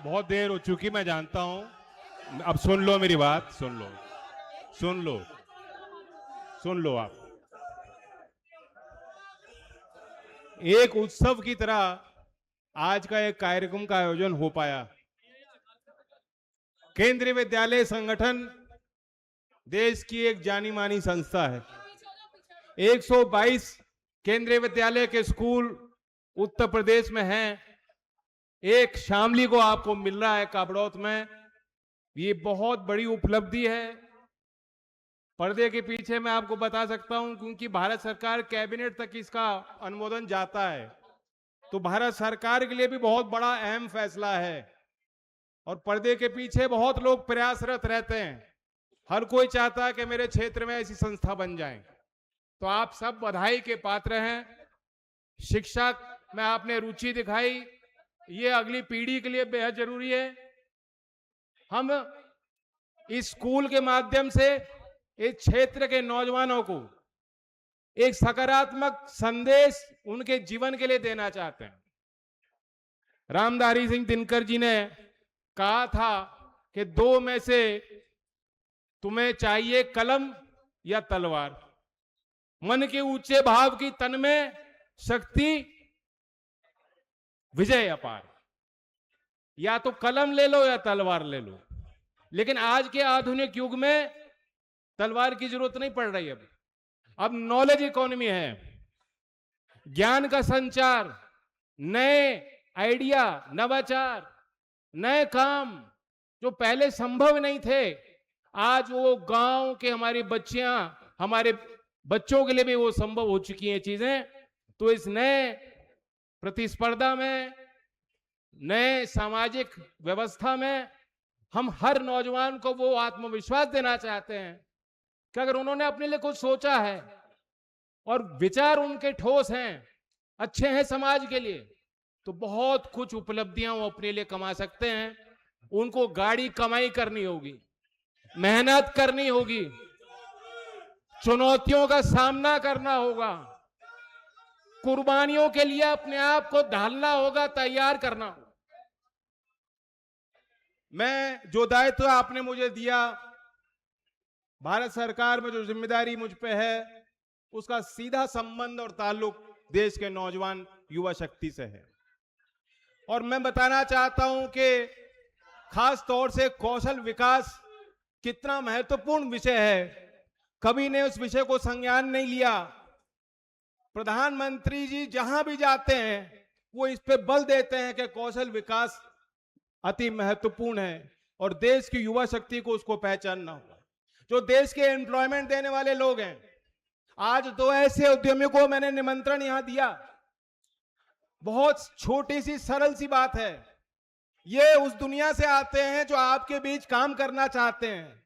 बहुत देर हो चुकी, मैं जानता हूं। अब सुन लो मेरी बात, सुन लो, सुन लो, सुन लो। आप एक उत्सव की तरह आज का एक कार्यक्रम का आयोजन हो पाया। केंद्रीय विद्यालय संगठन देश की एक जानी मानी संस्था है। 122 केंद्रीय विद्यालय के स्कूल उत्तर प्रदेश में हैं। एक शामली को आपको मिल रहा है काबड़ौत में। ये बहुत बड़ी उपलब्धि है। पर्दे के पीछे मैं आपको बता सकता हूं, क्योंकि भारत सरकार कैबिनेट तक इसका अनुमोदन जाता है, तो भारत सरकार के लिए भी बहुत बड़ा अहम फैसला है। और पर्दे के पीछे बहुत लोग प्रयासरत रहते हैं। हर कोई चाहता है कि मेरे क्षेत्र में ऐसी संस्था बन जाए। तो आप सब बधाई के पात्र हैं। शिक्षा में आपने रुचि दिखाई, ये अगली पीढ़ी के लिए बेहद जरूरी है। हम इस स्कूल के माध्यम से इस क्षेत्र के नौजवानों को एक सकारात्मक संदेश उनके जीवन के लिए देना चाहते हैं। रामधारी सिंह दिनकर जी ने कहा था कि दो में से तुम्हें चाहिए कलम या तलवार। मन के ऊंचे भाव की तन में शक्ति, विजय अपार। या तो कलम ले लो या तलवार ले लो। लेकिन आज के आधुनिक युग में तलवार की जरूरत नहीं पड़ रही। अब नॉलेज इकोनॉमी है, ज्ञान का संचार, नए आइडिया, नवाचार, नए काम जो पहले संभव नहीं थे, आज वो गांव के हमारी बच्चियां, हमारे बच्चों के लिए भी वो संभव हो चुकी हैं चीजें। तो इस नए प्रतिस्पर्धा में, नए सामाजिक व्यवस्था में हम हर नौजवान को वो आत्मविश्वास देना चाहते हैं कि अगर उन्होंने अपने लिए कुछ सोचा है और विचार उनके ठोस हैं, अच्छे हैं समाज के लिए, तो बहुत कुछ उपलब्धियां वो अपने लिए कमा सकते हैं। उनको गाड़ी कमाई करनी होगी, मेहनत करनी होगी, चुनौतियों का सामना करना होगा, कुर्बानियों के लिए अपने आप को ढालना होगा, तैयार करना होगा। मैं जो दायित्व आपने मुझे दिया, भारत सरकार में जो जिम्मेदारी मुझ पे है, उसका सीधा संबंध और ताल्लुक देश के नौजवान युवा शक्ति से है। और मैं बताना चाहता हूं कि खास तौर से कौशल विकास कितना महत्वपूर्ण विषय है, कभी ने उस विषय को संज्ञान नहीं लिया। प्रधानमंत्री जी जहां भी जाते हैं वो इस पे बल देते हैं कि कौशल विकास अति महत्वपूर्ण है और देश की युवा शक्ति को उसको पहचानना होगा। जो देश के एम्प्लॉयमेंट देने वाले लोग हैं, आज दो ऐसे उद्यमियों को मैंने निमंत्रण यहां दिया। बहुत छोटी सी सरल सी बात है, ये उस दुनिया से आते हैं जो आपके बीच काम करना चाहते हैं।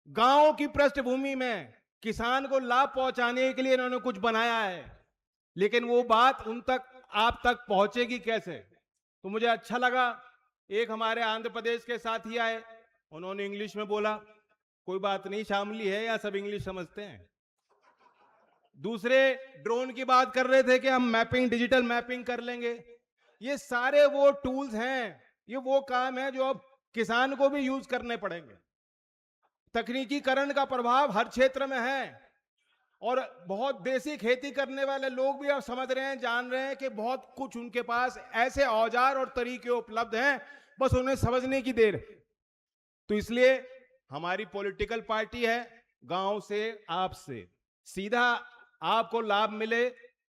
गांव की पृष्ठभूमि में किसान को लाभ पहुंचाने के लिए इन्होंने कुछ बनाया है, लेकिन वो बात उन तक, आप तक पहुंचेगी कैसे? तो मुझे अच्छा लगा, एक हमारे आंध्र प्रदेश के साथी आए, उन्होंने इंग्लिश में बोला, कोई बात नहीं, शामली है या सब इंग्लिश समझते हैं। दूसरे ड्रोन की बात कर रहे थे कि हम मैपिंग, डिजिटल मैपिंग कर लेंगे। ये सारे वो टूल्स हैं, ये वो काम है जो अब किसान को भी यूज करने पड़ेंगे। तकनीकीकरण का प्रभाव हर क्षेत्र में है और बहुत देसी खेती करने वाले लोग भी अब समझ रहे हैं, जान रहे हैं कि बहुत कुछ उनके पास ऐसे औजार और तरीके उपलब्ध हैं, बस उन्हें समझने की देर है। तो इसलिए हमारी पॉलिटिकल पार्टी है, गांव से आपसे सीधा आपको लाभ मिले,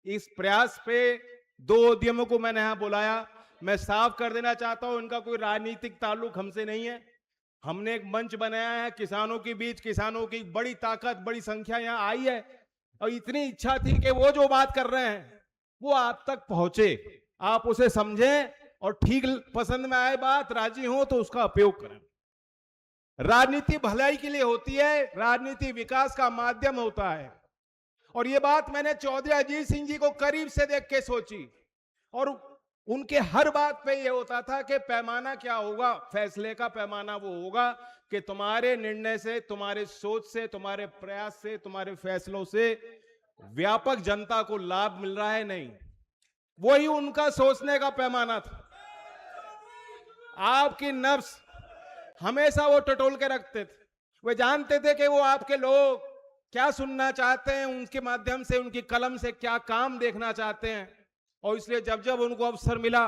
इस प्रयास पे दो उद्यमों को मैंने यहां बुलाया। मैं साफ कर देना चाहता हूं, इनका कोई राजनीतिक ताल्लुक हमसे नहीं है। हमने एक मंच बनाया है किसानों के बीच, किसानों की बड़ी ताकत, बड़ी संख्या यहां आई है और इतनी इच्छा थी कि वो जो बात कर रहे हैं वो आप तक पहुंचे, आप उसे समझें और ठीक पसंद में आए बात, राजी हो तो उसका उपयोग करें। राजनीति भलाई के लिए होती है, राजनीति विकास का माध्यम होता है। और ये बात मैंने चौधरी अजीत सिंह जी को करीब से देख के सोची और उनके हर बात पे ये होता था कि पैमाना क्या होगा, फैसले का पैमाना वो होगा कि तुम्हारे निर्णय से, तुम्हारे सोच से, तुम्हारे प्रयास से, तुम्हारे फैसलों से व्यापक जनता को लाभ मिल रहा है नहीं। वही उनका सोचने का पैमाना था। आपकी नफ्स हमेशा वो टटोल के रखते थे। वे जानते थे कि वो आपके लोग क्या सुनना चाहते हैं, उनके माध्यम से, उनकी कलम से क्या काम देखना चाहते हैं। और इसलिए जब जब उनको अवसर मिला,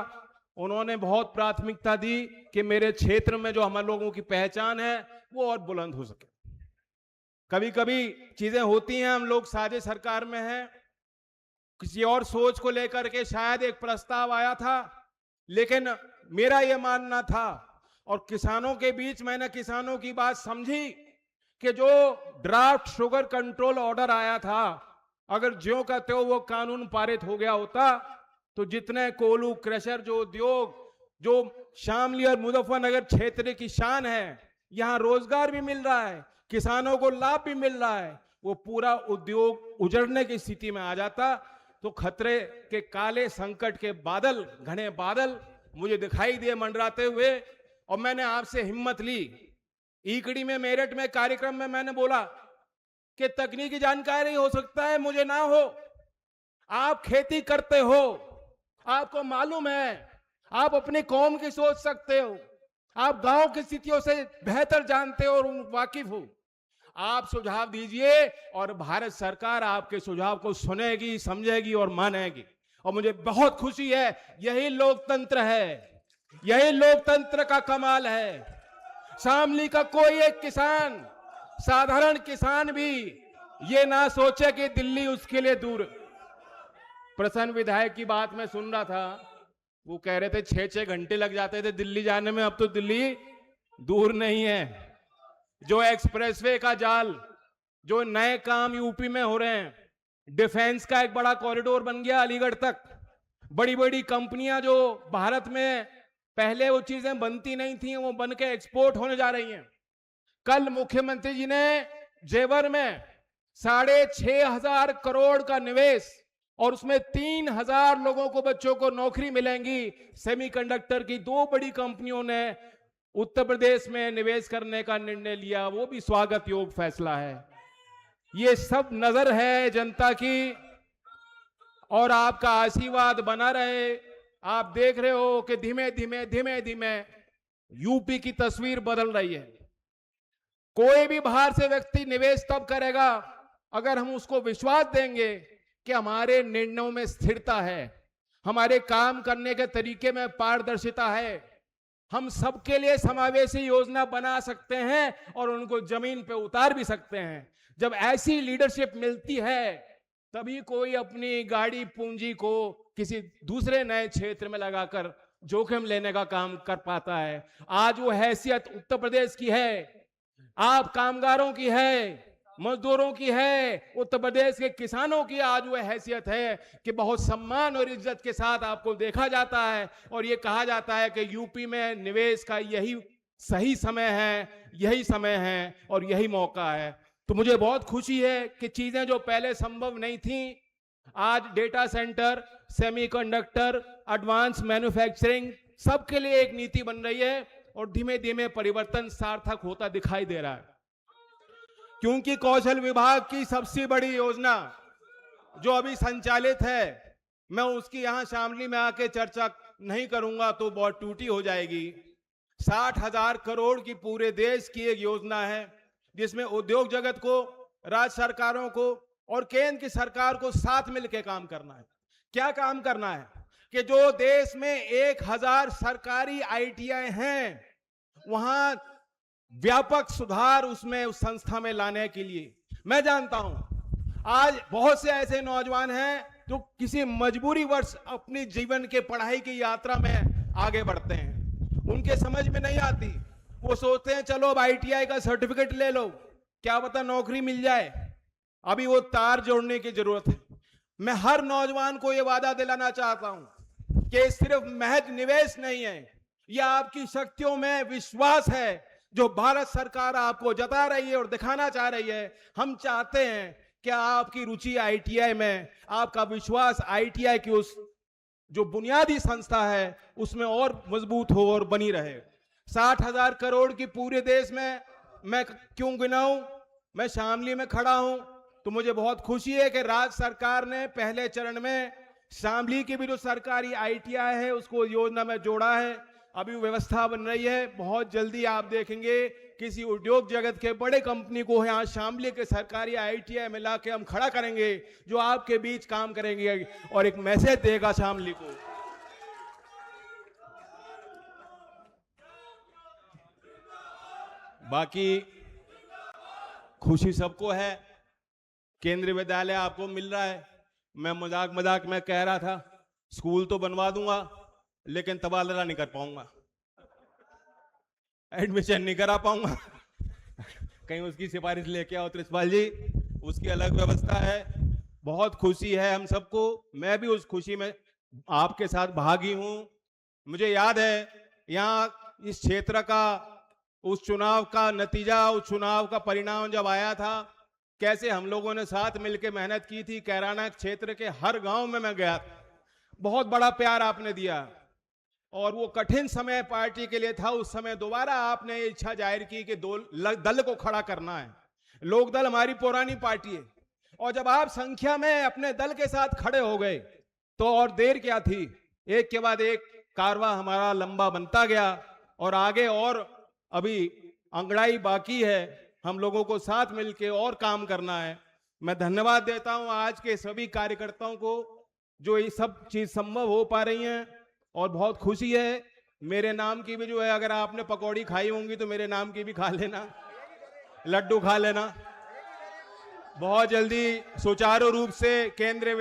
उन्होंने बहुत प्राथमिकता दी कि मेरे क्षेत्र में जो हम लोगों की पहचान है वो और बुलंद हो सके। कभी कभी चीजें होती हैं, हम लोग साझे सरकार में हैं, किसी और सोच को लेकर के शायद एक प्रस्ताव आया था, लेकिन मेरा यह मानना था, और किसानों के बीच मैंने किसानों की बात समझी, कि जो ड्राफ्ट शुगर कंट्रोल ऑर्डर आया था, अगर ज्यों का त्यों वो कानून पारित हो गया होता, तो जितने कोलू क्रशर, जो उद्योग, जो शामली और मुजफ्फरनगर क्षेत्र की शान है, यहां रोजगार भी मिल रहा है, किसानों को लाभ भी मिल रहा है, वो पूरा उद्योग उजड़ने की स्थिति में आ जाता, तो खतरे के काले संकट के बादल, घने बादल मुझे दिखाई दिए मंडराते हुए। और मैंने आपसे हिम्मत ली, ईकड़ी में, मेरठ में कार्यक्रम में मैंने बोला कि तकनीकी जानकारी हो सकता है मुझे ना हो, आप खेती करते हो, आपको मालूम है, आप अपनी कौम की सोच सकते हो, आप गांव की स्थितियों से बेहतर जानते हो और वाकिफ हो, आप सुझाव दीजिए और भारत सरकार आपके सुझाव को सुनेगी, समझेगी और मानेगी। और मुझे बहुत खुशी है, यही लोकतंत्र है, यही लोकतंत्र का कमाल है। शामली का कोई एक किसान, साधारण किसान भी ये ना सोचे कि दिल्ली उसके लिए दूर। प्रसन्न विधायक की बात मैं सुन रहा था, वो कह रहे थे 6-6 घंटे लग जाते थे दिल्ली जाने में, अब तो दिल्ली दूर नहीं है। जो एक्सप्रेसवे का जाल, जो नए काम यूपी में हो रहे हैं, डिफेंस का एक बड़ा कॉरिडोर बन गया अलीगढ़ तक, बड़ी बड़ी कंपनियां जो भारत में पहले वो चीजें बनती नहीं थी, वो बन के एक्सपोर्ट होने जा रही हैं। कल मुख्यमंत्री जी ने जेवर में 6,500 करोड़ का निवेश, और उसमें 3,000 लोगों को, बच्चों को नौकरी मिलेंगी। सेमीकंडक्टर की 2 बड़ी कंपनियों ने उत्तर प्रदेश में निवेश करने का निर्णय लिया, वो भी स्वागत योग्य फैसला है। ये सब नजर है जनता की, और आपका आशीर्वाद बना रहे। आप देख रहे हो कि धीमे धीमे धीमे धीमे यूपी की तस्वीर बदल रही है। कोई भी बाहर से व्यक्ति निवेश तब करेगा अगर हम उसको विश्वास देंगे कि हमारे निर्णयों में स्थिरता है, हमारे काम करने के तरीके में पारदर्शिता है, हम सबके लिए समावेशी योजना बना सकते हैं और उनको जमीन पे उतार भी सकते हैं। जब ऐसी लीडरशिप मिलती है, तभी कोई अपनी गाड़ी पूंजी को किसी दूसरे नए क्षेत्र में लगाकर जोखिम लेने का काम कर पाता है। आज वो हैसियत उत्तर प्रदेश की है, आप कामगारों की है, मजदूरों की है, उत्तर प्रदेश के किसानों की आज वो हैसियत है कि बहुत सम्मान और इज्जत के साथ आपको देखा जाता है, और ये कहा जाता है कि यूपी में निवेश का यही सही समय है, यही समय है और यही मौका है। तो मुझे बहुत खुशी है कि चीजें जो पहले संभव नहीं थी, आज data centre, semiconductor, advance manufacturing, सबके लिए एक नीति बन रही है, और धीमे धीमे परिवर्तन सार्थक होता दिखाई दे रहा है। क्योंकि कौशल विभाग की सबसे बड़ी योजना जो अभी संचालित है, मैं उसकी यहां शामली में आके चर्चा नहीं करूंगा तो बहुत टूटी हो जाएगी। 60,000 करोड़ की पूरे देश की एक योजना है, जिसमें उद्योग जगत को, राज्य सरकारों को और केंद्र की सरकार को साथ मिलकर काम करना है। क्या काम करना है कि जो देश में 1,000 सरकारी ITI हैं, वहां व्यापक सुधार उसमें उस संस्था में लाने के लिए, मैं जानता हूं आज बहुत से ऐसे नौजवान हैं जो किसी मजबूरी वर्ष अपनी जीवन के पढ़ाई की यात्रा में आगे बढ़ते हैं, उनके समझ में नहीं आती, वो सोचते हैं चलो अब ITI का सर्टिफिकेट ले लो, क्या पता नौकरी मिल जाए। अभी वो तार जोड़ने की जरूरत है। मैं हर नौजवान को ये वादा दिलाना चाहता हूं कि सिर्फ महज निवेश नहीं है, यह आपकी शक्तियों में विश्वास है जो भारत सरकार आपको जता रही है और दिखाना चाह रही है। हम चाहते हैं कि आपकी रुचि ITI में, आपका विश्वास ITI की उस जो बुनियादी संस्था है उसमें और मजबूत हो और बनी रहे। 60,000 करोड़ की पूरे देश में मैं क्यों गिनाऊं, मैं शामली में खड़ा हूं तो मुझे बहुत खुशी है कि राज्य सरकार ने पहले चरण में शामली की भी जो सरकारी ITI है उसको योजना में जोड़ा है। अभी व्यवस्था बन रही है। बहुत जल्दी आप देखेंगे किसी उद्योग जगत के बड़े कंपनी को यहाँ शामली के सरकारी ITI में लाके हम खड़ा करेंगे, जो आपके बीच काम करेंगे और एक मैसेज देगा शामली को। बाकी खुशी सबको है, केंद्रीय विद्यालय आपको मिल रहा है। मैं मजाक में कह रहा था स्कूल तो बनवा दूंगा लेकिन तबादला नहीं कर पाऊंगा, एडमिशन नहीं करा पाऊंगा। कहीं उसकी सिफारिश लेके आओ त्रिपाल जी, उसकी अलग व्यवस्था है। बहुत खुशी है हम सबको, मैं भी उस खुशी में आपके साथ भागी हूं। मुझे याद है यहाँ इस क्षेत्र का उस चुनाव का नतीजा, उस चुनाव का परिणाम जब आया था, कैसे हम लोगों ने साथ मिलकर मेहनत की थी। कैराना क्षेत्र के हर गांव में मैं गया, बहुत बड़ा प्यार आपने दिया और वो कठिन समय पार्टी के लिए था। उस समय दोबारा आपने इच्छा जाहिर की कि दल को खड़ा करना है। लोक दल हमारी पुरानी पार्टी है और जब आप संख्या में अपने दल के साथ खड़े हो गए तो और देर क्या थी, एक के बाद एक कारवां हमारा लंबा बनता गया और आगे और अभी अंगड़ाई बाकी है। हम लोगों को साथ मिलकर और काम करना है। मैं धन्यवाद देता हूं आज के सभी कार्यकर्ताओं को जो ये सब चीज संभव हो पा रही हैं और बहुत खुशी है। मेरे नाम की भी जो है, अगर आपने पकौड़ी खाई होंगी तो मेरे नाम की भी खा लेना, लड्डू खा लेना। बहुत जल्दी सुचारू रूप से केंद्रीय